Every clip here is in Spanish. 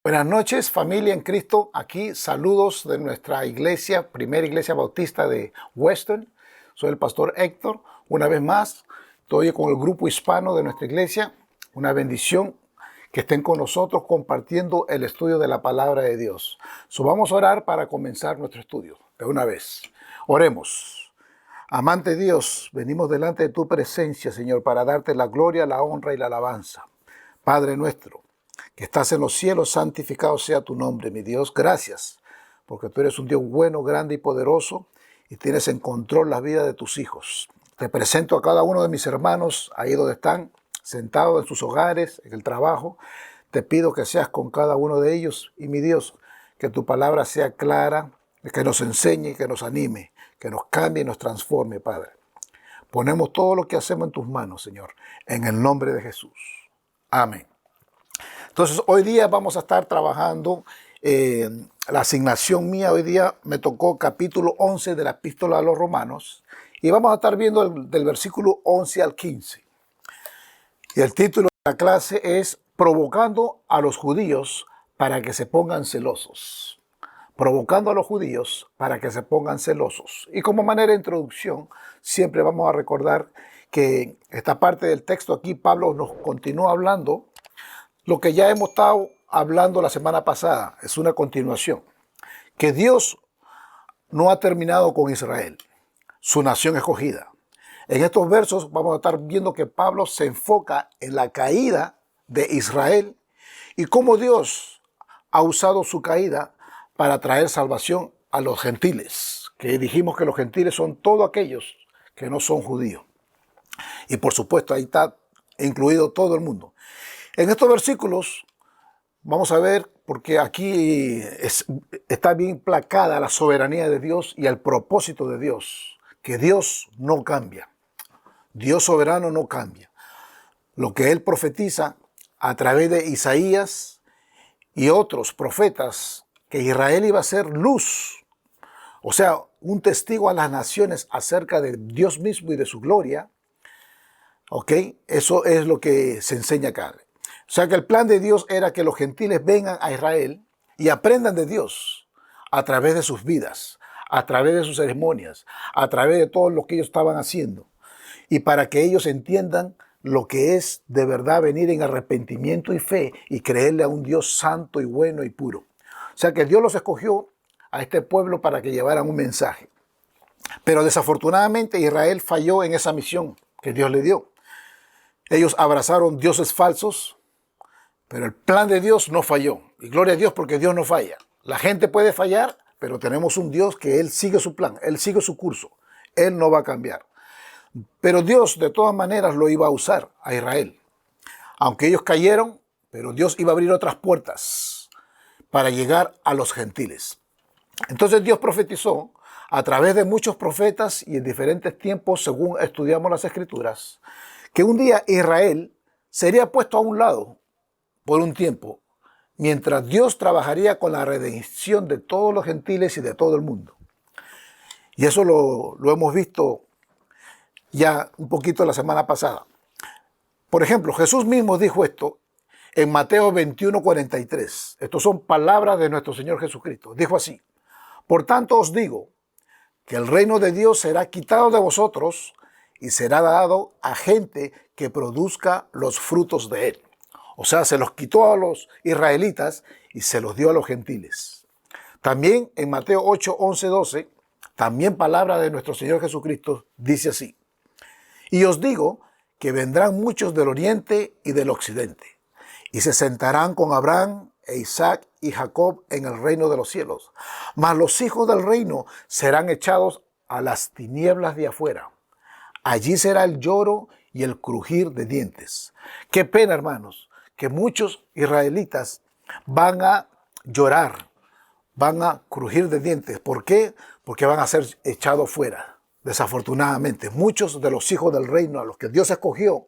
Buenas noches, familia en Cristo. Aquí saludos de nuestra iglesia, primera iglesia bautista de Weston. Soy el pastor Héctor. Una vez más, estoy con el grupo hispano de nuestra iglesia. Una bendición que estén con nosotros compartiendo el estudio de la palabra de Dios. Vamos a orar para comenzar nuestro estudio de una vez. Oremos. Amante Dios, venimos delante de tu presencia, Señor, para darte la gloria, la honra y la alabanza. Padre nuestro, que estás en los cielos, santificado sea tu nombre, mi Dios. Gracias, porque tú eres un Dios bueno, grande y poderoso, y tienes en control la vida de tus hijos. Te presento a cada uno de mis hermanos, ahí donde están, sentados en sus hogares, en el trabajo. Te pido que seas con cada uno de ellos, y mi Dios, que tu palabra sea clara, que nos enseñe, que nos anime, que nos cambie y nos transforme, Padre. Ponemos todo lo que hacemos en tus manos, Señor, en el nombre de Jesús. Amén. Entonces, hoy día vamos a estar trabajando, la asignación mía hoy día me tocó capítulo 11 de la epístola a los Romanos, y vamos a estar viendo del versículo 11 al 15. Y el título de la clase es Provocando a los judíos para que se pongan celosos. Provocando a los judíos para que se pongan celosos. Y como manera de introducción, siempre vamos a recordar que esta parte del texto aquí, Pablo nos continúa hablando lo que ya hemos estado hablando la semana pasada. Es una continuación. Que Dios no ha terminado con Israel, su nación escogida. En estos versos vamos a estar viendo que Pablo se enfoca en la caída de Israel y cómo Dios ha usado su caída para traer salvación a los gentiles. Que dijimos que los gentiles son todos aquellos que no son judíos. Y por supuesto ahí está incluido todo el mundo. En estos versículos vamos a ver, porque aquí está bien placada la soberanía de Dios y el propósito de Dios, que Dios no cambia. Dios soberano no cambia. Lo que Él profetiza a través de Isaías y otros profetas, que Israel iba a ser luz, o sea, un testigo a las naciones acerca de Dios mismo y de su gloria. ¿Ok? Eso es lo que se enseña acá. O sea que el plan de Dios era que los gentiles vengan a Israel y aprendan de Dios a través de sus vidas, a través de sus ceremonias, a través de todo lo que ellos estaban haciendo. Y para que ellos entiendan lo que es de verdad venir en arrepentimiento y fe y creerle a un Dios santo y bueno y puro. O sea que Dios los escogió a este pueblo para que llevaran un mensaje. Pero desafortunadamente Israel falló en esa misión que Dios le dio. Ellos abrazaron dioses falsos, pero el plan de Dios no falló. Y gloria a Dios, porque Dios no falla. La gente puede fallar, pero tenemos un Dios que Él sigue su plan, Él sigue su curso. Él no va a cambiar. Pero Dios de todas maneras lo iba a usar a Israel. Aunque ellos cayeron, pero Dios iba a abrir otras puertas para llegar a los gentiles. Entonces Dios profetizó a través de muchos profetas y en diferentes tiempos, según estudiamos las Escrituras, que un día Israel sería puesto a un lado por un tiempo, mientras Dios trabajaría con la redención de todos los gentiles y de todo el mundo. Y eso lo hemos visto ya un poquito la semana pasada. Por ejemplo, Jesús mismo dijo esto en Mateo 21:43. Estas son palabras de nuestro Señor Jesucristo. Dijo así: por tanto os digo que el reino de Dios será quitado de vosotros y será dado a gente que produzca los frutos de él. O sea, se los quitó a los israelitas y se los dio a los gentiles. También en Mateo 8, 11, 12, también palabra de nuestro Señor Jesucristo, dice así: y os digo que vendrán muchos del oriente y del occidente, y se sentarán con Abraham e Isaac y Jacob en el reino de los cielos. Mas los hijos del reino serán echados a las tinieblas de afuera. Allí será el lloro y el crujir de dientes. Qué pena, hermanos, que muchos israelitas van a llorar, van a crujir de dientes. ¿Por qué? Porque van a ser echados fuera. Desafortunadamente, muchos de los hijos del reino a los que Dios escogió,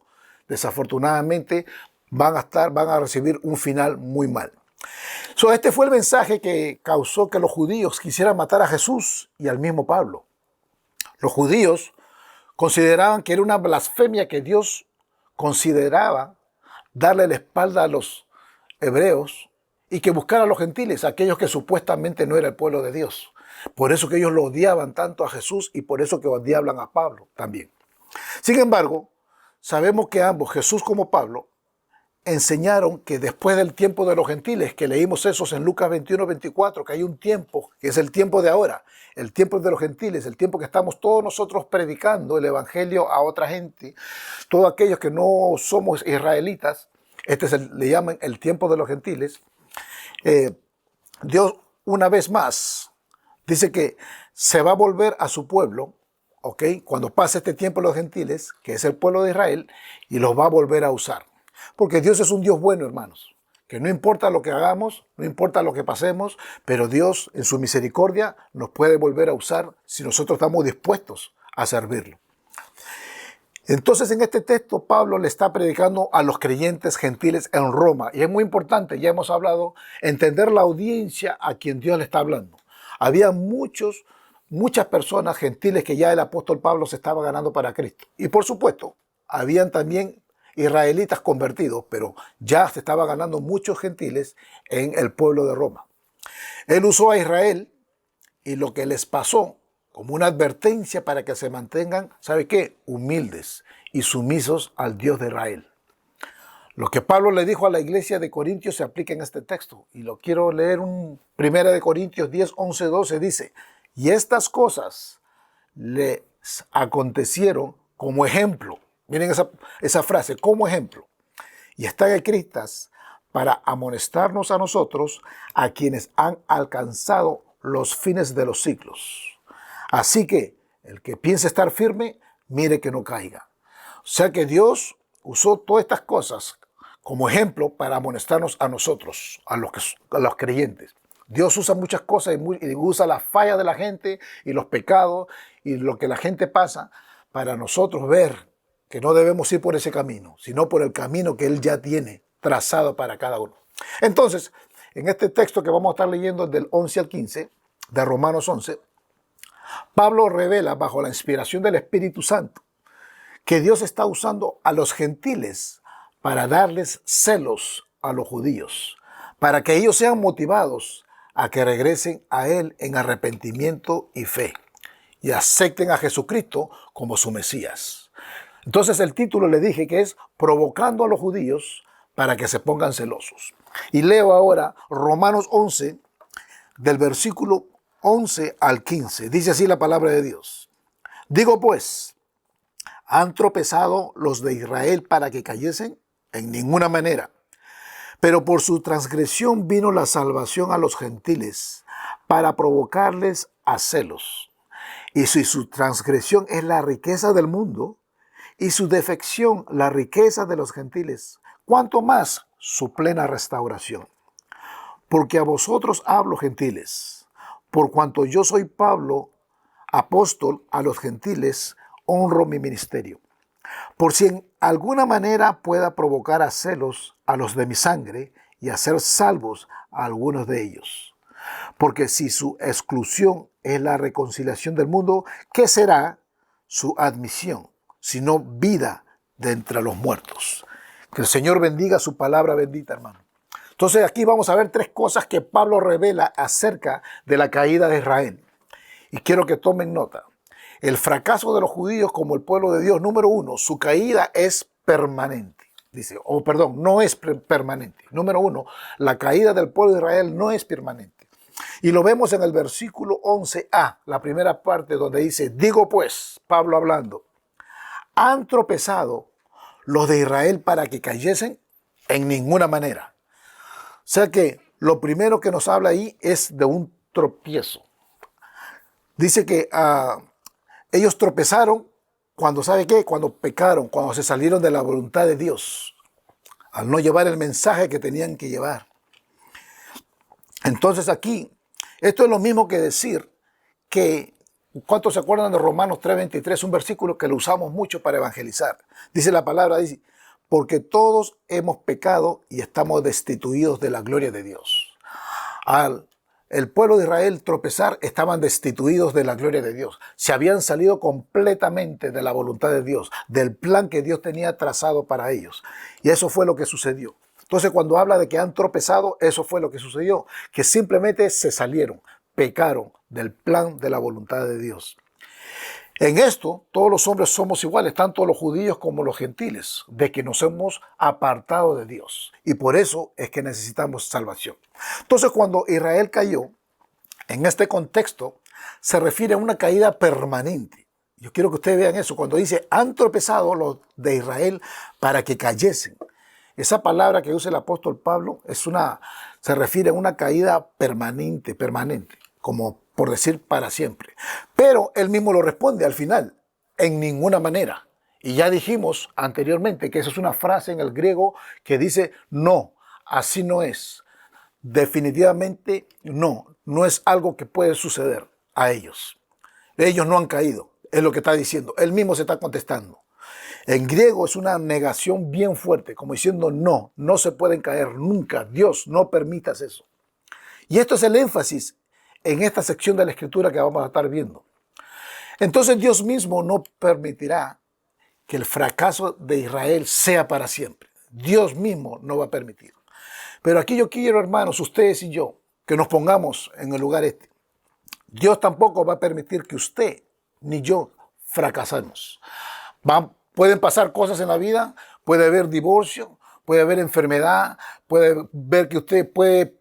desafortunadamente van a recibir un final muy mal. Este fue el mensaje que causó que los judíos quisieran matar a Jesús y al mismo Pablo. Los judíos consideraban que era una blasfemia que Dios consideraba darle la espalda a los hebreos y que buscar a los gentiles, aquellos que supuestamente no era el pueblo de Dios. Por eso que ellos lo odiaban tanto a Jesús y por eso que odiaban a Pablo también. Sin embargo, sabemos que ambos, Jesús como Pablo, enseñaron que después del tiempo de los gentiles, que leímos esos en Lucas 21-24, que hay un tiempo, que es el tiempo de ahora, el tiempo de los gentiles, el tiempo que estamos todos nosotros predicando el evangelio a otra gente, todos aquellos que no somos israelitas, le llaman el tiempo de los gentiles. Dios una vez más dice que se va a volver a su pueblo, ¿ok? Cuando pase este tiempo de los gentiles, que es el pueblo de Israel, y los va a volver a usar. Porque Dios es un Dios bueno, hermanos, que no importa lo que hagamos, no importa lo que pasemos, pero Dios en su misericordia nos puede volver a usar si nosotros estamos dispuestos a servirlo. Entonces en este texto Pablo le está predicando a los creyentes gentiles en Roma. Y es muy importante, ya hemos hablado, entender la audiencia a quien Dios le está hablando. Había muchas personas gentiles que ya el apóstol Pablo se estaba ganando para Cristo. Y por supuesto, habían también israelitas convertidos, pero ya se estaba ganando muchos gentiles en el pueblo de Roma. Él usó a Israel y lo que les pasó como una advertencia para que se mantengan, ¿sabe qué? Humildes y sumisos al Dios de Israel. Lo que Pablo le dijo a la iglesia de Corintios se aplica en este texto. Y lo quiero leer en 1 de Corintios 10, 11, 12. Dice, y estas cosas les acontecieron como ejemplo. Miren esa frase, como ejemplo. Y están escritas para amonestarnos a nosotros, a quienes han alcanzado los fines de los siglos. Así que el que piense estar firme, mire que no caiga. O sea que Dios usó todas estas cosas como ejemplo para amonestarnos a nosotros, a los creyentes. Dios usa muchas cosas y usa las fallas de la gente y los pecados y lo que la gente pasa para nosotros ver que no debemos ir por ese camino, sino por el camino que Él ya tiene trazado para cada uno. Entonces, en este texto que vamos a estar leyendo del 11 al 15, de Romanos 11, Pablo revela bajo la inspiración del Espíritu Santo que Dios está usando a los gentiles para darles celos a los judíos, para que ellos sean motivados a que regresen a Él en arrepentimiento y fe y acepten a Jesucristo como su Mesías. Entonces el título le dije que es Provocando a los judíos para que se pongan celosos. Y leo ahora Romanos 11, del versículo 11 al 15. Dice así la palabra de Dios. Digo pues, ¿han tropezado los de Israel para que cayesen? En ninguna manera. Pero por su transgresión vino la salvación a los gentiles para provocarles a celos. Y si su transgresión es la riqueza del mundo, y su defección la riqueza de los gentiles, ¿cuánto más su plena restauración? Porque a vosotros hablo, gentiles, por cuanto yo soy Pablo, apóstol a los gentiles, honro mi ministerio. Por si en alguna manera pueda provocar a celos a los de mi sangre y hacer salvos a algunos de ellos. Porque si su exclusión es la reconciliación del mundo, ¿qué será su admisión? Sino vida de entre los muertos. Que el Señor bendiga su palabra bendita, hermano. Entonces aquí vamos a ver tres cosas que Pablo revela acerca de la caída de Israel. Y quiero que tomen nota. El fracaso de los judíos como el pueblo de Dios, número uno, su caída es permanente. Dice, no es permanente. Número uno, la caída del pueblo de Israel no es permanente. Y lo vemos en el versículo 11a, la primera parte donde dice, digo pues, Pablo hablando, ¿han tropezado los de Israel para que cayesen? En ninguna manera. O sea que lo primero que nos habla ahí es de un tropiezo. Dice que ellos tropezaron cuando, ¿sabe qué? Cuando pecaron, cuando se salieron de la voluntad de Dios, al no llevar el mensaje que tenían que llevar. Entonces aquí, esto es lo mismo que decir que, ¿cuántos se acuerdan de Romanos 3:23? Un versículo que lo usamos mucho para evangelizar. Dice la palabra, dice, porque todos hemos pecado y estamos destituidos de la gloria de Dios. Al el pueblo de Israel tropezar, estaban destituidos de la gloria de Dios. Se habían salido completamente de la voluntad de Dios, del plan que Dios tenía trazado para ellos. Y eso fue lo que sucedió. Entonces, cuando habla de que han tropezado, eso fue lo que sucedió, que simplemente se salieron, pecaron del plan de la voluntad de Dios. En esto, todos los hombres somos iguales, tanto los judíos como los gentiles, de que nos hemos apartado de Dios. Y por eso es que necesitamos salvación. Entonces, cuando Israel cayó, en este contexto, se refiere a una caída permanente. Yo quiero que ustedes vean eso. Cuando dice, han tropezado los de Israel para que cayesen. Esa palabra que usa el apóstol Pablo se refiere a una caída permanente, como por decir para siempre. Pero él mismo lo responde al final, en ninguna manera. Y ya dijimos anteriormente que esa es una frase en el griego que dice, no, así no es. Definitivamente no es algo que puede suceder a ellos. Ellos no han caído, es lo que está diciendo. Él mismo se está contestando. En griego es una negación bien fuerte, como diciendo no se pueden caer nunca. Dios, no permitas eso. Y esto es el énfasis en esta sección de la Escritura que vamos a estar viendo. Entonces Dios mismo no permitirá que el fracaso de Israel sea para siempre. Dios mismo no va a permitir. Pero aquí yo quiero, hermanos, ustedes y yo, que nos pongamos en el lugar este. Dios tampoco va a permitir que usted ni yo fracasemos. Pueden pasar cosas en la vida, puede haber divorcio, puede haber enfermedad, puede ver que usted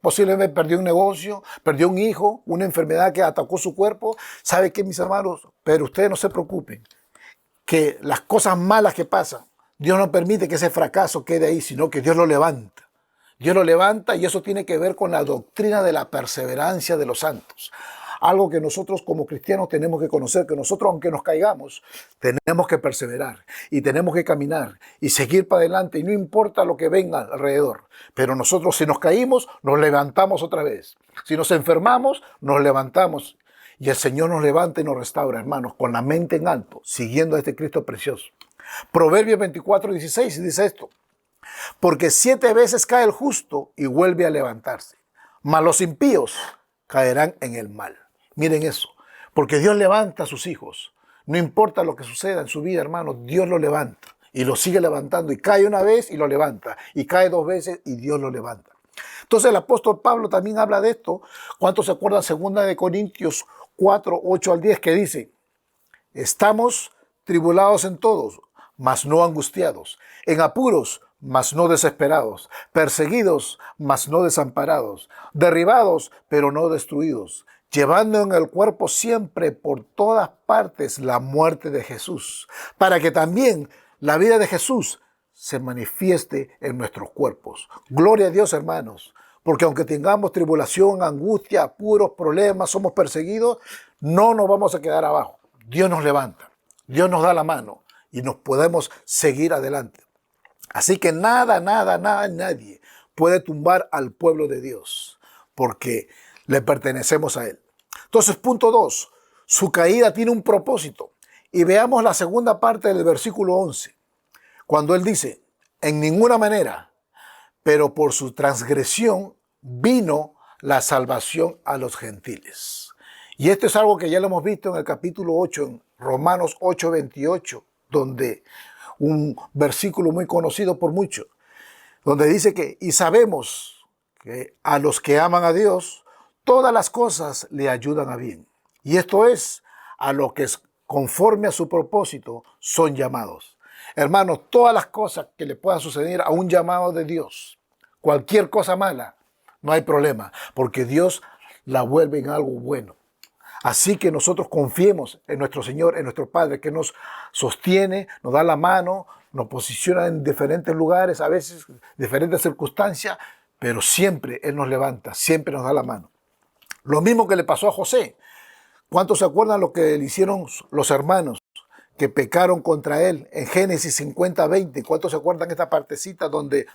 posiblemente perdió un negocio, perdió un hijo, una enfermedad que atacó su cuerpo. ¿Sabe qué, mis hermanos? Pero ustedes no se preocupen, que las cosas malas que pasan, Dios no permite que ese fracaso quede ahí, sino que Dios lo levanta. Dios lo levanta y eso tiene que ver con la doctrina de la perseverancia de los santos. Algo que nosotros como cristianos tenemos que conocer, que nosotros aunque nos caigamos, tenemos que perseverar y tenemos que caminar y seguir para adelante y no importa lo que venga alrededor. Pero nosotros si nos caímos, nos levantamos otra vez. Si nos enfermamos, nos levantamos y el Señor nos levanta y nos restaura, hermanos, con la mente en alto, siguiendo a este Cristo precioso. Proverbios 24:16 dice esto: porque 7 veces cae el justo y vuelve a levantarse, mas los impíos caerán en el mal. Miren eso, porque Dios levanta a sus hijos. No importa lo que suceda en su vida, hermano, Dios lo levanta y lo sigue levantando. Y cae una vez y lo levanta. Y cae 2 veces y Dios lo levanta. Entonces el apóstol Pablo también habla de esto. ¿Cuántos se acuerdan? 2 Corintios 4:8-10, que dice: estamos tribulados en todos, mas no angustiados, en apuros, mas no desesperados, perseguidos, mas no desamparados, derribados, pero no destruidos, llevando en el cuerpo siempre por todas partes la muerte de Jesús, para que también la vida de Jesús se manifieste en nuestros cuerpos. Gloria a Dios, hermanos, porque aunque tengamos tribulación, angustia, apuros, problemas, somos perseguidos, no nos vamos a quedar abajo. Dios nos levanta, Dios nos da la mano y nos podemos seguir adelante. Así que nadie puede tumbar al pueblo de Dios, porque le pertenecemos a Él. Entonces, punto 2, su caída tiene un propósito. Y veamos la segunda parte del versículo 11, cuando Él dice: en ninguna manera, pero por su transgresión vino la salvación a los gentiles. Y esto es algo que ya lo hemos visto en el capítulo 8, en Romanos 8:28, donde un versículo muy conocido por muchos, donde dice que, y sabemos que a los que aman a Dios, todas las cosas le ayudan a bien. Y esto es, a los que conforme a su propósito son llamados. Hermanos, todas las cosas que le puedan suceder a un llamado de Dios, cualquier cosa mala, no hay problema, porque Dios la vuelve en algo bueno. Así que nosotros confiemos en nuestro Señor, en nuestro Padre, que nos sostiene, nos da la mano, nos posiciona en diferentes lugares, a veces diferentes circunstancias, pero siempre Él nos levanta, siempre nos da la mano. Lo mismo que le pasó a José. ¿Cuántos se acuerdan lo que le hicieron los hermanos que pecaron contra él en Génesis 50:20? ¿Cuántos se acuerdan esta partecita donde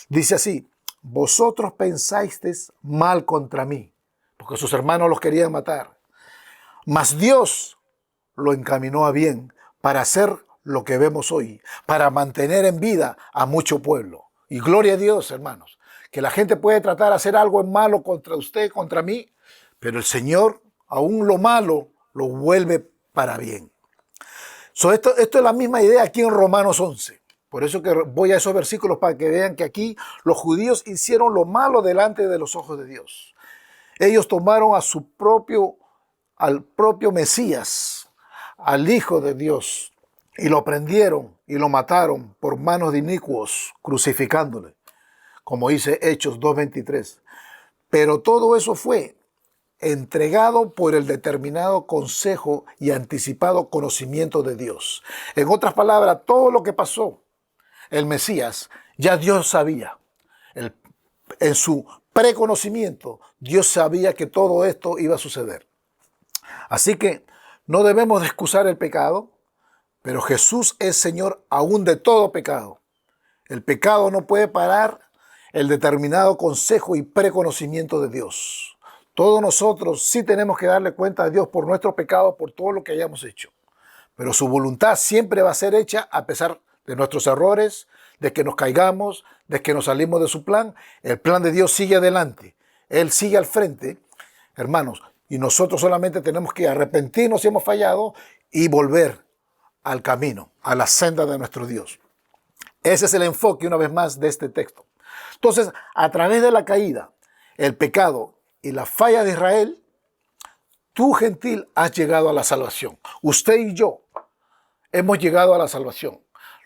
dice así: vosotros pensasteis mal contra mí, porque sus hermanos los querían matar, mas Dios lo encaminó a bien para hacer lo que vemos hoy, para mantener en vida a mucho pueblo. Y gloria a Dios, hermanos, que la gente puede tratar de hacer algo en malo contra usted, contra mí, pero el Señor, aún lo malo, lo vuelve para bien. Esto es la misma idea aquí en Romanos 11, Por eso que voy a esos versículos para que vean que aquí los judíos hicieron lo malo delante de los ojos de Dios. Ellos tomaron al propio Mesías, al Hijo de Dios, y lo prendieron y lo mataron por manos de inicuos, crucificándole, como dice Hechos 2:23. Pero todo eso fue entregado por el determinado consejo y anticipado conocimiento de Dios. En otras palabras, todo lo que pasó, el Mesías, ya Dios sabía. En su preconocimiento, Dios sabía que todo esto iba a suceder. Así que no debemos de excusar el pecado, pero Jesús es Señor aún de todo pecado. El pecado no puede parar el determinado consejo y preconocimiento de Dios. Todos nosotros sí tenemos que darle cuenta a Dios por nuestro pecado, por todo lo que hayamos hecho. Pero su voluntad siempre va a ser hecha a pesar de nuestros errores, de que nos caigamos, de que nos salimos de su plan. El plan de Dios sigue adelante. Él sigue al frente, hermanos. Y nosotros solamente tenemos que arrepentirnos si hemos fallado y volver al camino, a la senda de nuestro Dios. Ese es el enfoque, una vez más, de este texto. Entonces, a través de la caída, el pecado y la falla de Israel, tú, gentil, has llegado a la salvación. Usted y yo hemos llegado a la salvación.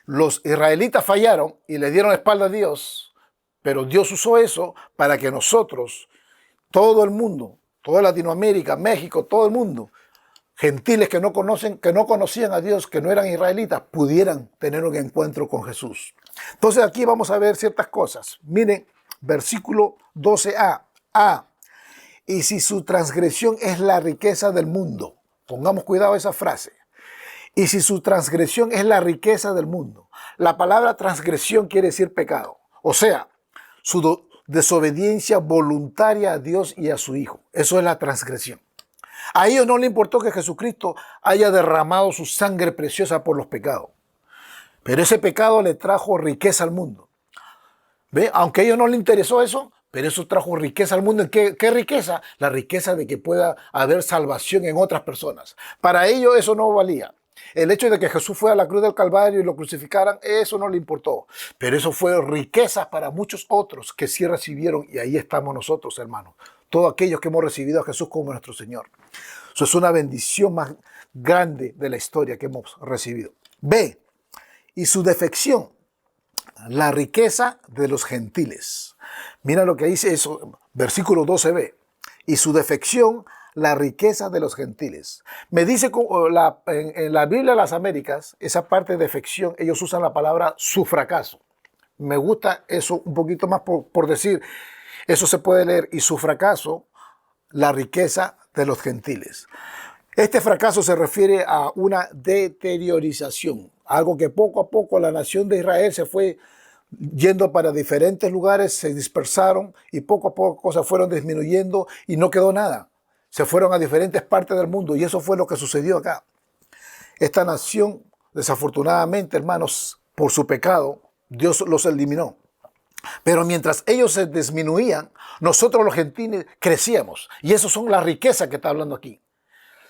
Los israelitas fallaron y le dieron la espalda a Dios, pero Dios usó eso para que nosotros, todo el mundo, toda Latinoamérica, México, todo el mundo, gentiles que no conocían a Dios, que no eran israelitas, pudieran tener un encuentro con Jesús. Entonces aquí vamos a ver ciertas cosas. Miren, versículo 12a. Y si su transgresión es la riqueza del mundo, pongamos cuidado a esa frase. Y si su transgresión es la riqueza del mundo. La palabra transgresión quiere decir pecado. O sea, su desobediencia voluntaria a Dios y a su Hijo. Eso es la transgresión. A ellos no le importó que Jesucristo haya derramado su sangre preciosa por los pecados. Pero ese pecado le trajo riqueza al mundo. ¿Ve? Aunque a ellos no les interesó eso, pero eso trajo riqueza al mundo. ¿Qué riqueza? La riqueza de que pueda haber salvación en otras personas. Para ellos eso no valía. El hecho de que Jesús fue a la cruz del Calvario y lo crucificaran, eso no le importó. Pero eso fue riqueza para muchos otros que sí recibieron, y ahí estamos nosotros, hermanos. Todos aquellos que hemos recibido a Jesús como nuestro Señor. Eso es una bendición más grande de la historia que hemos recibido. B. Y su defección, la riqueza de los gentiles. Mira lo que dice eso, versículo 12b. Y su defección, la riqueza de los gentiles. Me dice en la Biblia de las Américas, esa parte de defección, ellos usan la palabra su fracaso. Me gusta eso un poquito más por decir, eso se puede leer, y su fracaso, la riqueza de los gentiles. Este fracaso se refiere a una deteriorización, algo que poco a poco la nación de Israel se fue yendo para diferentes lugares, se dispersaron y poco a poco se fueron disminuyendo y no quedó nada. Se fueron a diferentes partes del mundo y eso fue lo que sucedió acá. Esta nación, desafortunadamente, hermanos, por su pecado, Dios los eliminó. Pero mientras ellos se disminuían, nosotros los gentiles crecíamos. Y eso son las riquezas que está hablando aquí.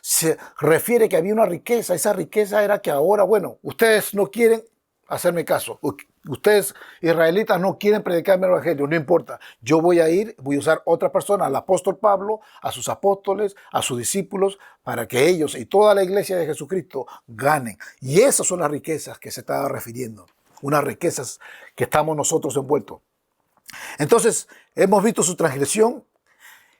Se refiere que había una riqueza. Esa riqueza era que ahora, bueno, ustedes no quieren hacerme caso. Ustedes, israelitas, no quieren predicarme el evangelio. No importa. Yo voy a usar otra persona, al apóstol Pablo, a sus apóstoles, a sus discípulos, para que ellos y toda la iglesia de Jesucristo ganen. Y esas son las riquezas que se estaba refiriendo. Unas riquezas que estamos nosotros envueltos. Entonces, hemos visto su transgresión,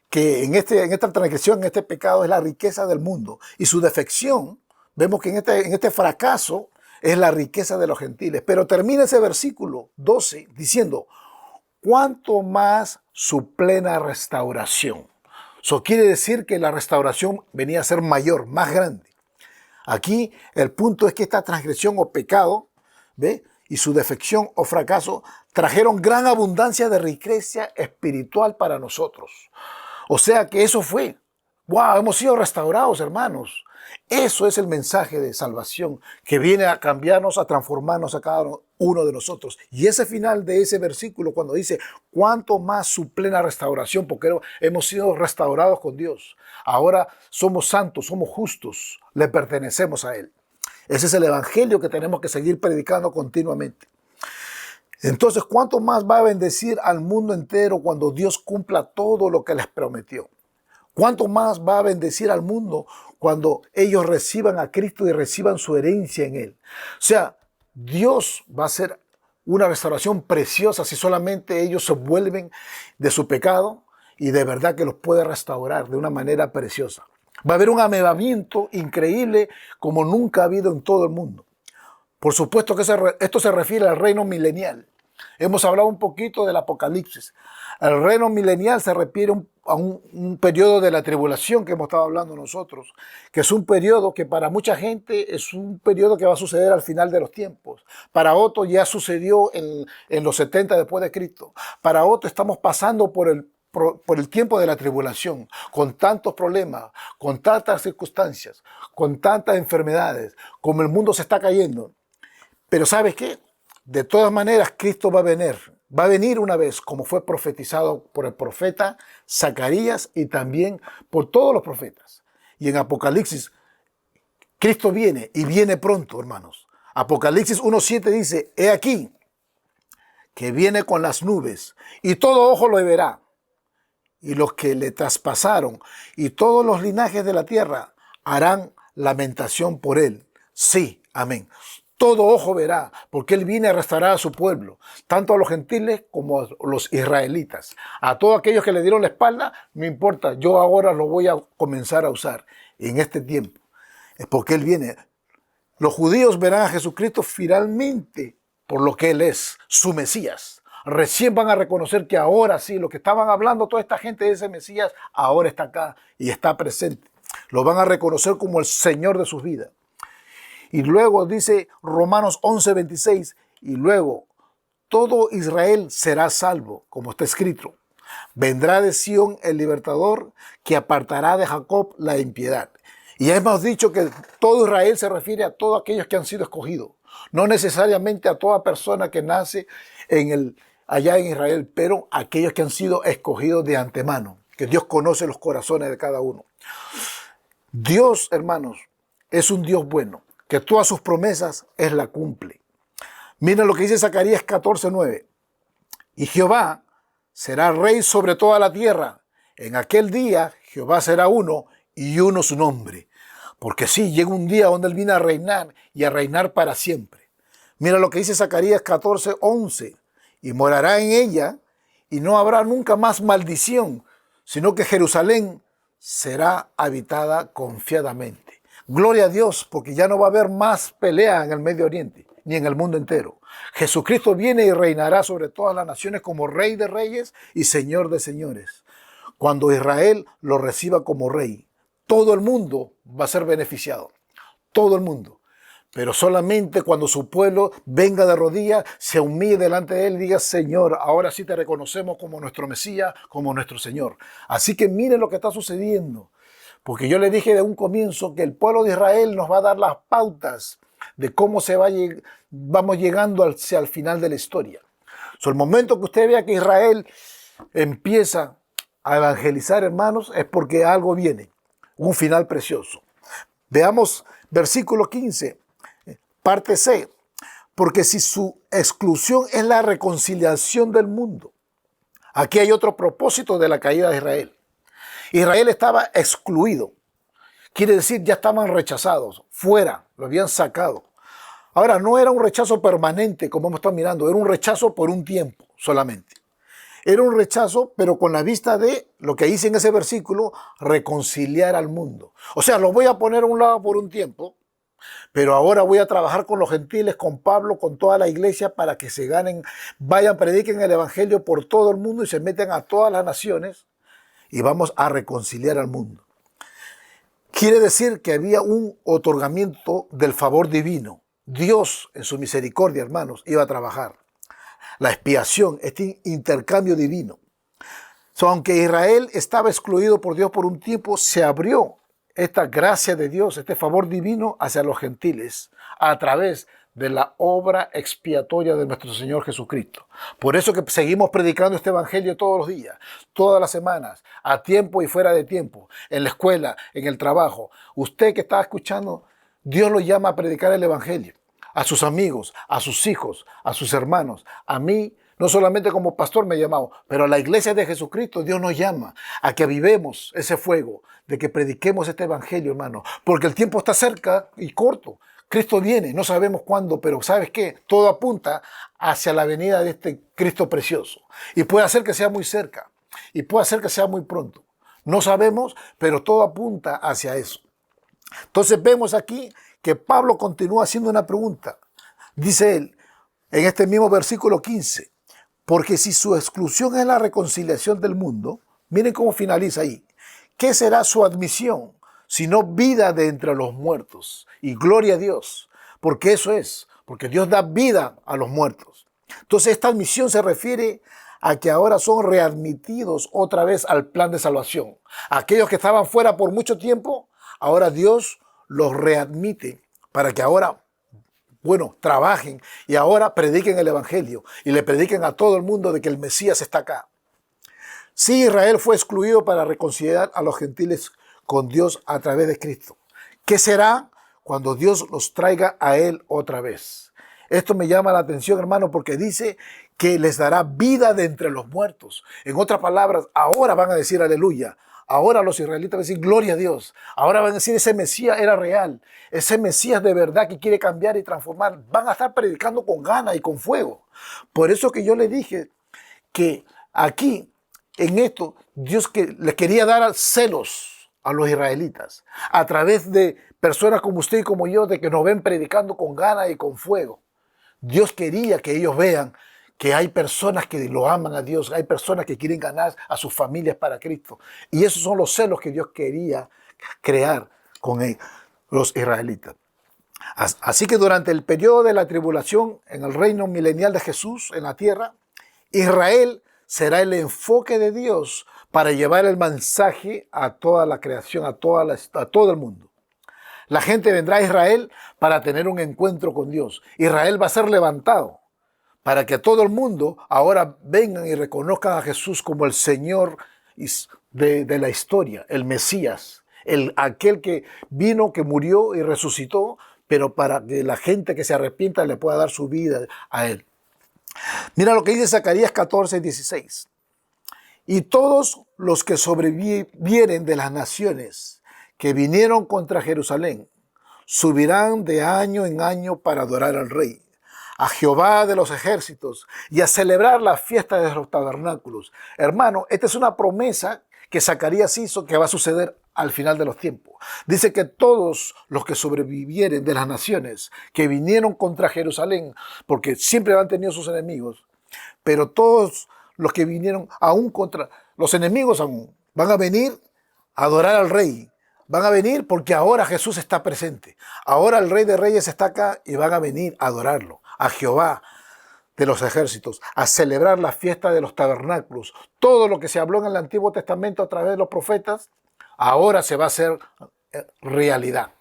que en esta transgresión, en este pecado, es la riqueza del mundo. Y su defección, vemos que en este fracaso es la riqueza de los gentiles. Pero termina ese versículo 12 diciendo, ¿cuánto más su plena restauración? Eso quiere decir que la restauración venía a ser mayor, más grande. Aquí el punto es que esta transgresión o pecado, ¿ve?, y su defección o fracaso trajeron gran abundancia de riqueza espiritual para nosotros. O sea que eso fue. ¡Wow! Hemos sido restaurados, hermanos. Eso es el mensaje de salvación que viene a cambiarnos, a transformarnos a cada uno de nosotros. Y ese final de ese versículo, cuando dice, cuánto más su plena restauración, porque hemos sido restaurados con Dios. Ahora somos santos, somos justos, le pertenecemos a Él. Ese es el evangelio que tenemos que seguir predicando continuamente. Entonces, ¿cuánto más va a bendecir al mundo entero cuando Dios cumpla todo lo que les prometió? ¿Cuánto más va a bendecir al mundo cuando ellos reciban a Cristo y reciban su herencia en Él? O sea, Dios va a hacer una restauración preciosa si solamente ellos se vuelven de su pecado y de verdad que los puede restaurar de una manera preciosa. Va a haber un avivamiento increíble como nunca ha habido en todo el mundo. Por supuesto que esto se refiere al reino milenial. Hemos hablado un poquito del Apocalipsis. El reino milenial se refiere a un periodo de la tribulación que hemos estado hablando nosotros, que es un periodo que para mucha gente es un periodo que va a suceder al final de los tiempos. Para otros ya sucedió en los 70 después de Cristo. Para otros estamos pasando por el tiempo de la tribulación, con tantos problemas, con tantas circunstancias, con tantas enfermedades, como el mundo se está cayendo. Pero ¿sabes qué? De todas maneras, Cristo va a venir una vez, como fue profetizado por el profeta Zacarías y también por todos los profetas. Y en Apocalipsis, Cristo viene y viene pronto, hermanos. Apocalipsis 1:7 dice, he aquí, que viene con las nubes, y todo ojo lo verá, y los que le traspasaron, y todos los linajes de la tierra harán lamentación por él. Sí, amén. Todo ojo verá, porque Él viene a restaurar a su pueblo, tanto a los gentiles como a los israelitas. A todos aquellos que le dieron la espalda, no importa, yo ahora lo voy a comenzar a usar en este tiempo. Es porque Él viene. Los judíos verán a Jesucristo finalmente por lo que Él es, su Mesías. Recién van a reconocer que ahora sí, lo que estaban hablando toda esta gente de ese Mesías, ahora está acá y está presente. Lo van a reconocer como el Señor de sus vidas. Y luego dice Romanos 11:26, y luego todo Israel será salvo, como está escrito. Vendrá de Sión el libertador que apartará de Jacob la impiedad. Y ya hemos dicho que todo Israel se refiere a todos aquellos que han sido escogidos. No necesariamente a toda persona que nace allá en Israel, pero a aquellos que han sido escogidos de antemano, que Dios conoce los corazones de cada uno. Dios, hermanos, es un Dios bueno, que todas sus promesas Él la cumple. Miren lo que dice Zacarías 14:9. Y Jehová será rey sobre toda la tierra. En aquel día Jehová será uno y uno su nombre. Porque sí, llega un día donde Él viene a reinar y a reinar para siempre. Mira lo que dice Zacarías 14:11. Y morará en ella y no habrá nunca más maldición, sino que Jerusalén será habitada confiadamente. Gloria a Dios, porque ya no va a haber más pelea en el Medio Oriente, ni en el mundo entero. Jesucristo viene y reinará sobre todas las naciones como Rey de Reyes y Señor de Señores. Cuando Israel lo reciba como Rey, todo el mundo va a ser beneficiado. Todo el mundo. Pero solamente cuando su pueblo venga de rodillas, se humille delante de Él y diga, Señor, ahora sí te reconocemos como nuestro Mesías, como nuestro Señor. Así que miren lo que está sucediendo. Porque yo le dije de un comienzo que el pueblo de Israel nos va a dar las pautas de cómo vamos llegando hacia el final de la historia. El momento que usted vea que Israel empieza a evangelizar, hermanos, es porque algo viene, un final precioso. Veamos versículo 15, parte C. Porque si su exclusión es la reconciliación del mundo, aquí hay otro propósito de la caída de Israel. Israel estaba excluido. Quiere decir, ya estaban rechazados, fuera, lo habían sacado. Ahora, no era un rechazo permanente, como hemos estado mirando, era un rechazo por un tiempo solamente. Era un rechazo, pero con la vista de lo que dice en ese versículo, reconciliar al mundo. O sea, lo voy a poner a un lado por un tiempo, pero ahora voy a trabajar con los gentiles, con Pablo, con toda la iglesia, para que se ganen, vayan, prediquen el evangelio por todo el mundo y se metan a todas las naciones. Y vamos a reconciliar al mundo. Quiere decir que había un otorgamiento del favor divino. Dios, en su misericordia, hermanos, iba a trabajar. La expiación, este intercambio divino. Aunque Israel estaba excluido por Dios por un tiempo, se abrió esta gracia de Dios, este favor divino hacia los gentiles a través de la obra expiatoria de nuestro Señor Jesucristo. Por eso que seguimos predicando este evangelio todos los días, todas las semanas, a tiempo y fuera de tiempo, en la escuela, en el trabajo. Usted que está escuchando, Dios lo llama a predicar el evangelio. a sus amigos, a sus hijos, a sus hermanos. A mí, no solamente como pastor me ha llamado, pero a la iglesia de Jesucristo Dios nos llama a que avivemos ese fuego, de que prediquemos este evangelio, hermano, porque el tiempo está cerca y corto. Cristo viene, no sabemos cuándo, pero ¿sabes qué? Todo apunta hacia la venida de este Cristo precioso. Y puede ser que sea muy cerca, y puede ser que sea muy pronto. No sabemos, pero todo apunta hacia eso. Entonces vemos aquí que Pablo continúa haciendo una pregunta. Dice él, en este mismo versículo 15, porque si su exclusión es la reconciliación del mundo, miren cómo finaliza ahí. ¿Qué será su admisión? Sino vida de entre los muertos. Y gloria a Dios, porque eso es, porque Dios da vida a los muertos. Entonces esta admisión se refiere a que ahora son readmitidos otra vez al plan de salvación. Aquellos que estaban fuera por mucho tiempo, ahora Dios los readmite para que ahora, trabajen y ahora prediquen el evangelio y le prediquen a todo el mundo de que el Mesías está acá. Sí, Israel fue excluido para reconciliar a los gentiles con Dios a través de Cristo. ¿Qué será cuando Dios los traiga a Él otra vez? Esto me llama la atención, hermano, porque dice que les dará vida de entre los muertos. En otras palabras, ahora van a decir aleluya. Ahora los israelitas van a decir gloria a Dios. Ahora van a decir ese Mesías era real. Ese Mesías de verdad que quiere cambiar y transformar. Van a estar predicando con ganas y con fuego. Por eso que yo le dije que aquí, en esto, Dios que les quería dar celos a los israelitas. A través de personas como usted y como yo, de que nos ven predicando con ganas y con fuego. Dios quería que ellos vean que hay personas que lo aman a Dios, hay personas que quieren ganar a sus familias para Cristo. Y esos son los celos que Dios quería crear con los israelitas. Así que durante el periodo de la tribulación en el reino milenial de Jesús en la tierra, Israel será el enfoque de Dios para llevar el mensaje a toda la creación, a todo el mundo. La gente vendrá a Israel para tener un encuentro con Dios. Israel va a ser levantado para que todo el mundo ahora vengan y reconozcan a Jesús como el Señor de la historia, el Mesías, aquel que vino, que murió y resucitó, pero para que la gente que se arrepienta le pueda dar su vida a Él. Mira lo que dice Zacarías 14:16. Y todos los que sobrevivieren de las naciones que vinieron contra Jerusalén subirán de año en año para adorar al Rey, a Jehová de los ejércitos, y a celebrar la fiesta de los tabernáculos. Hermano, esta es una promesa que Zacarías hizo que va a suceder al final de los tiempos. Dice que todos los que sobrevivieren de las naciones que vinieron contra Jerusalén, porque siempre han tenido sus enemigos, pero todos los que vinieron aún contra los enemigos aún, van a venir a adorar al Rey. Van a venir porque ahora Jesús está presente. Ahora el Rey de Reyes está acá y van a venir a adorarlo, a Jehová de los ejércitos, a celebrar la fiesta de los tabernáculos. Todo lo que se habló en el Antiguo Testamento a través de los profetas, ahora se va a hacer realidad.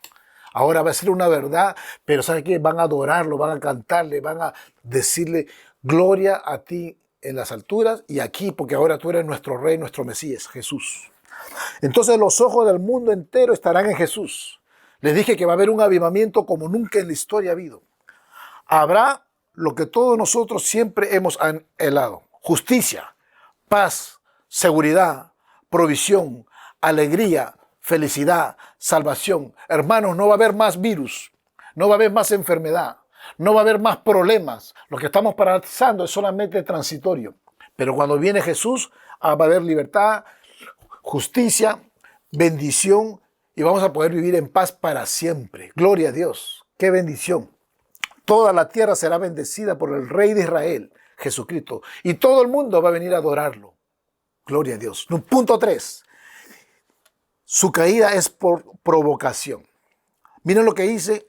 Ahora va a ser una verdad, pero ¿sabe qué? Van a adorarlo, van a cantarle, van a decirle gloria a ti en las alturas y aquí, porque ahora tú eres nuestro Rey, nuestro Mesías, Jesús. Entonces los ojos del mundo entero estarán en Jesús. Les dije que va a haber un avivamiento como nunca en la historia ha habido. Habrá lo que todos nosotros siempre hemos anhelado: justicia, paz, seguridad, provisión, alegría, felicidad, salvación. Hermanos, no va a haber más virus, no va a haber más enfermedad, no va a haber más problemas. Lo que estamos pasando es solamente transitorio. Pero cuando viene Jesús, va a haber libertad, justicia, bendición y vamos a poder vivir en paz para siempre. Gloria a Dios. ¡Qué bendición! Toda la tierra será bendecida por el Rey de Israel, Jesucristo. Y todo el mundo va a venir a adorarlo. Gloria a Dios. Punto 3. Su caída es por provocación. Miren lo que dice,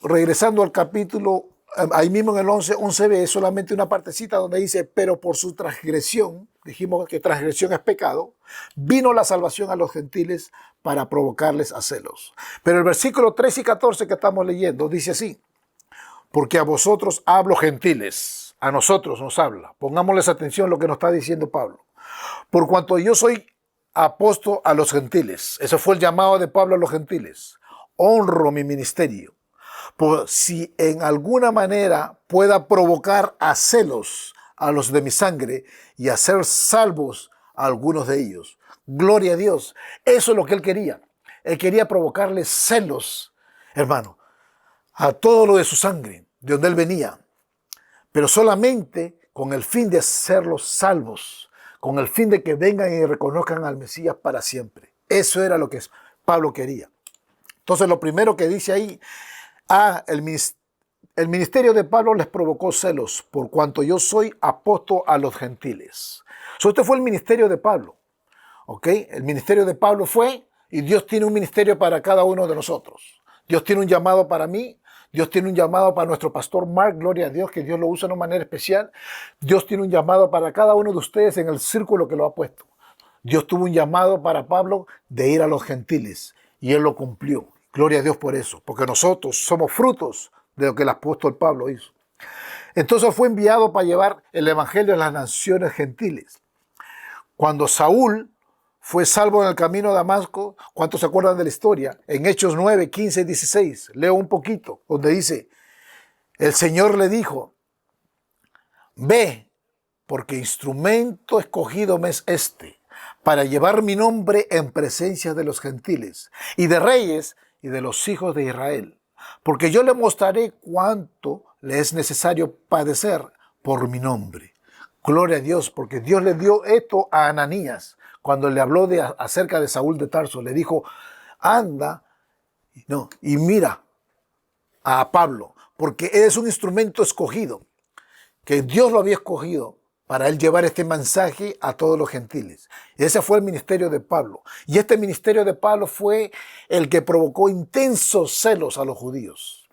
regresando al capítulo, ahí mismo en el 11b, es solamente una partecita donde dice, pero por su transgresión, dijimos que transgresión es pecado, vino la salvación a los gentiles para provocarles a celos. Pero el versículo 13 y 14 que estamos leyendo dice así, porque a vosotros hablo gentiles, a nosotros nos habla. Pongámosles atención a lo que nos está diciendo Pablo. Por cuanto yo soy apóstol a los gentiles, ese fue el llamado de Pablo a los gentiles, honro mi ministerio, por si en alguna manera pueda provocar a celos a los de mi sangre y hacer salvos a algunos de ellos. Gloria a Dios. Eso es lo que él quería. Él quería provocarle celos, hermano, a todo lo de su sangre, de donde él venía, pero solamente con el fin de hacerlos salvos, con el fin de que vengan y reconozcan al Mesías para siempre. Eso era lo que Pablo quería. Entonces, lo primero que dice ahí, el ministerio de Pablo les provocó celos, por cuanto yo soy apóstol a los gentiles. Este fue el ministerio de Pablo. ¿Ok? El ministerio de Pablo fue, y Dios tiene un ministerio para cada uno de nosotros. Dios tiene un llamado para mí, Dios tiene un llamado para nuestro pastor Mark, gloria a Dios, que Dios lo usa de una manera especial. Dios tiene un llamado para cada uno de ustedes en el círculo que lo ha puesto. Dios tuvo un llamado para Pablo de ir a los gentiles, y él lo cumplió. Gloria a Dios por eso, porque nosotros somos frutos de lo que el apóstol Pablo hizo. Entonces fue enviado para llevar el evangelio a las naciones gentiles. Cuando Saúl fue salvo en el camino a Damasco, ¿cuántos se acuerdan de la historia? En Hechos 9, 15 y 16, leo un poquito, donde dice, el Señor le dijo, ve, porque instrumento escogido me es este, para llevar mi nombre en presencia de los gentiles, y de reyes, y de los hijos de Israel, porque yo le mostraré cuánto le es necesario padecer por mi nombre. Gloria a Dios, porque Dios le dio esto a Ananías, cuando le habló acerca de Saúl de Tarso, le dijo, anda y mira a Pablo, porque es un instrumento escogido, que Dios lo había escogido para él llevar este mensaje a todos los gentiles. Y ese fue el ministerio de Pablo. Y este ministerio de Pablo fue el que provocó intensos celos a los judíos.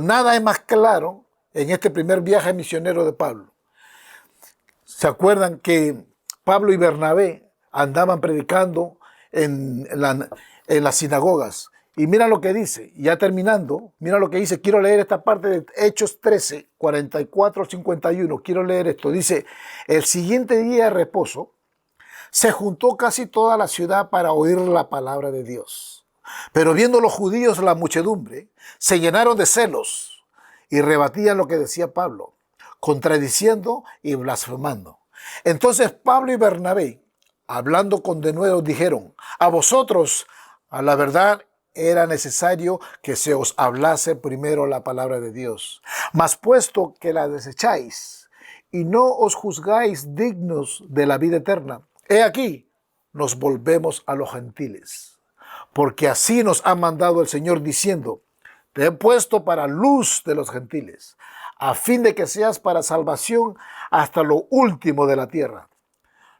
Nada es más claro en este primer viaje misionero de Pablo. ¿Se acuerdan que Pablo y Bernabé andaban predicando en las sinagogas? Y mira lo que dice, ya terminando, mira lo que dice, quiero leer esta parte de Hechos 13, 44, 51, quiero leer esto. Dice, el siguiente día de reposo, se juntó casi toda la ciudad para oír la palabra de Dios. Pero viendo los judíos la muchedumbre, se llenaron de celos y rebatían lo que decía Pablo, contradiciendo y blasfemando. Entonces Pablo y Bernabé, hablando con denuedo, dijeron, a vosotros, a la verdad, era necesario que se os hablase primero la palabra de Dios. Mas puesto que la desecháis y no os juzgáis dignos de la vida eterna, he aquí, nos volvemos a los gentiles. Porque así nos ha mandado el Señor diciendo, te he puesto para luz de los gentiles, a fin de que seas para salvación hasta lo último de la tierra.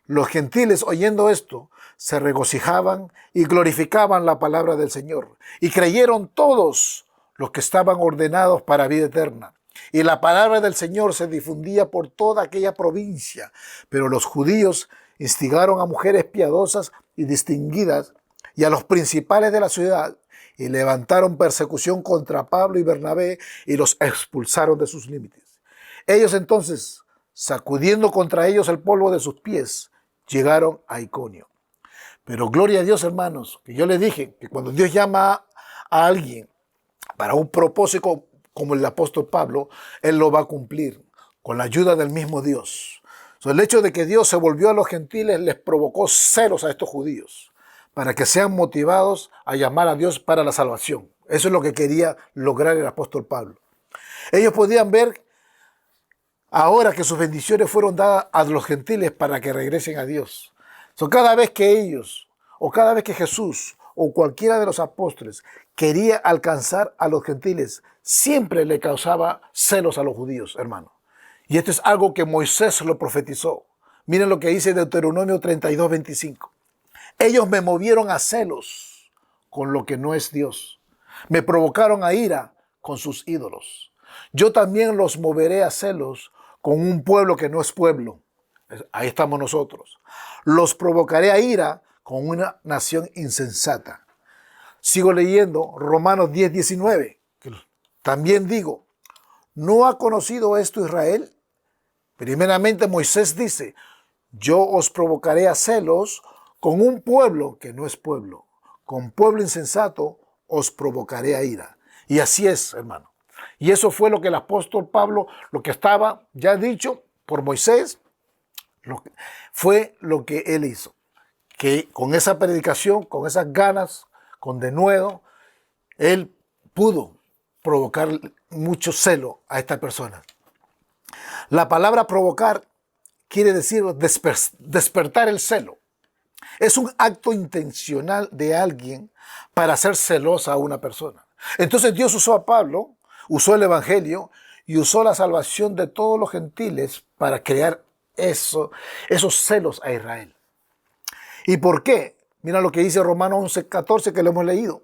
Los gentiles, oyendo esto, se regocijaban y glorificaban la palabra del Señor. Y creyeron todos los que estaban ordenados para vida eterna. Y la palabra del Señor se difundía por toda aquella provincia. Pero los judíos instigaron a mujeres piadosas y distinguidas y a los principales de la ciudad, y levantaron persecución contra Pablo y Bernabé y los expulsaron de sus límites. Ellos entonces, sacudiendo contra ellos el polvo de sus pies, llegaron a Iconio. Pero gloria a Dios, hermanos, que yo les dije que cuando Dios llama a alguien para un propósito como el apóstol Pablo, Él lo va a cumplir con la ayuda del mismo Dios. El hecho de que Dios se volvió a los gentiles les provocó celos a estos judíos para que sean motivados a llamar a Dios para la salvación. Eso es lo que quería lograr el apóstol Pablo. Ellos podían ver ahora que sus bendiciones fueron dadas a los gentiles para que regresen a Dios. Cada vez que ellos, o cada vez que Jesús, o cualquiera de los apóstoles quería alcanzar a los gentiles, siempre le causaba celos a los judíos, hermano. Y esto es algo que Moisés lo profetizó. Miren lo que dice Deuteronomio 32, 25. Ellos me movieron a celos con lo que no es Dios. Me provocaron a ira con sus ídolos. Yo también los moveré a celos con un pueblo que no es pueblo. Ahí estamos nosotros. Los provocaré a ira con una nación insensata. Sigo leyendo Romanos 10, 19. También digo, ¿no ha conocido esto Israel? Primeramente Moisés dice, yo os provocaré a celos con un pueblo que no es pueblo. Con pueblo insensato os provocaré a ira. Y así es, hermano. Y eso fue lo que el apóstol Pablo, lo que estaba ya dicho por Moisés, fue lo que él hizo. Que con esa predicación, con esas ganas, con denuedo, él pudo provocar mucho celo a esta persona. La palabra provocar quiere decir despertar el celo. Es un acto intencional de alguien para hacer celosa a una persona. Entonces Dios usó a Pablo, usó el evangelio y usó la salvación de todos los gentiles para crear esos celos a Israel. ¿Y por qué? Mira lo que dice Romanos 11:14 que lo hemos leído.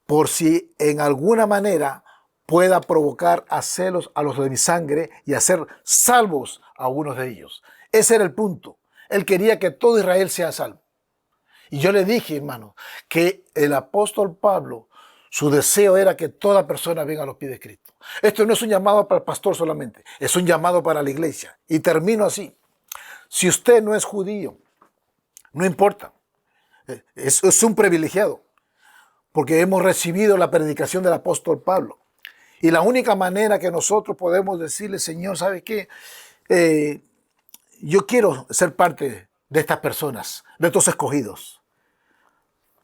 Por si en alguna manera pueda provocar a celos a los de mi sangre y hacer salvos a unos de ellos. Ese era el punto. Él quería que todo Israel sea salvo. Y yo le dije, hermano, que el apóstol Pablo, su deseo era que toda persona venga a los pies de Cristo. Esto no es un llamado para el pastor solamente, es un llamado para la iglesia. Y termino así. Si usted no es judío, no importa, es un privilegiado, porque hemos recibido la predicación del apóstol Pablo. Y la única manera que nosotros podemos decirle, Señor, ¿sabe qué? Yo quiero ser parte de estas personas, de estos escogidos.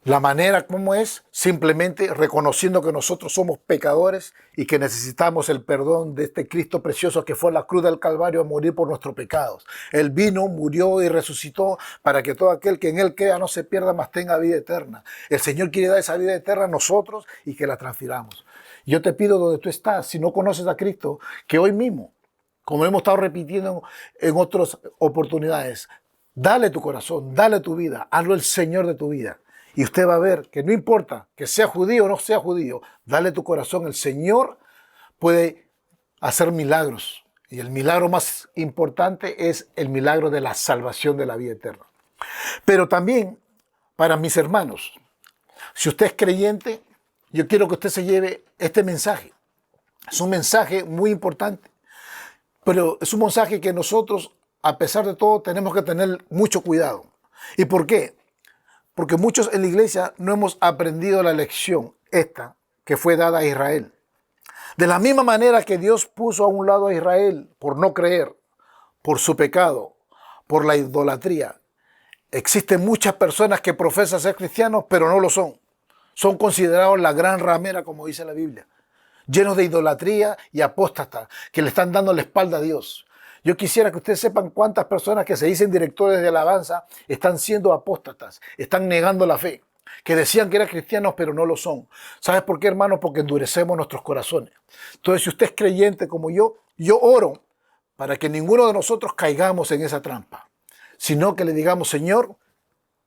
La manera como es, simplemente reconociendo que nosotros somos pecadores y que necesitamos el perdón de este Cristo precioso que fue a la cruz del Calvario a morir por nuestros pecados. Él vino, murió y resucitó para que todo aquel que en Él crea no se pierda, mas tenga vida eterna. El Señor quiere dar esa vida eterna a nosotros y que la transfiramos. Yo te pido donde tú estás, si no conoces a Cristo, que hoy mismo, como hemos estado repitiendo en otras oportunidades, dale tu corazón, dale tu vida, hazlo el Señor de tu vida. Y usted va a ver que no importa que sea judío o no sea judío, dale tu corazón. El Señor puede hacer milagros. Y el milagro más importante es el milagro de la salvación de la vida eterna. Pero también para mis hermanos, si usted es creyente, yo quiero que usted se lleve este mensaje. Es un mensaje muy importante. Pero es un mensaje que nosotros, a pesar de todo, tenemos que tener mucho cuidado. ¿Y por qué? Porque muchos en la iglesia no hemos aprendido la lección esta que fue dada a Israel. De la misma manera que Dios puso a un lado a Israel por no creer, por su pecado, por la idolatría. Existen muchas personas que profesan ser cristianos, pero no lo son. Son considerados la gran ramera, como dice la Biblia. Llenos de idolatría y apóstatas, que le están dando la espalda a Dios. Yo quisiera que ustedes sepan cuántas personas que se dicen directores de alabanza están siendo apóstatas, están negando la fe, que decían que eran cristianos pero no lo son. ¿Sabes por qué, hermano? Porque endurecemos nuestros corazones. Entonces, si usted es creyente como yo oro para que ninguno de nosotros caigamos en esa trampa, sino que le digamos, Señor,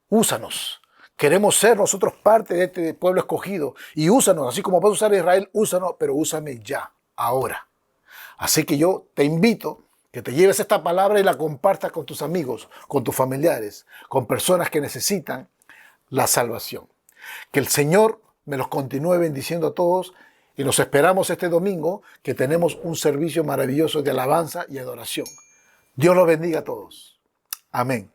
úsanos. Queremos ser nosotros parte de este pueblo escogido y úsanos, así como vas a usar a Israel, úsanos, pero úsame ya, ahora. Así que yo te invito que te lleves esta palabra y la compartas con tus amigos, con tus familiares, con personas que necesitan la salvación. Que el Señor me los continúe bendiciendo a todos y nos esperamos este domingo que tenemos un servicio maravilloso de alabanza y adoración. Dios los bendiga a todos. Amén.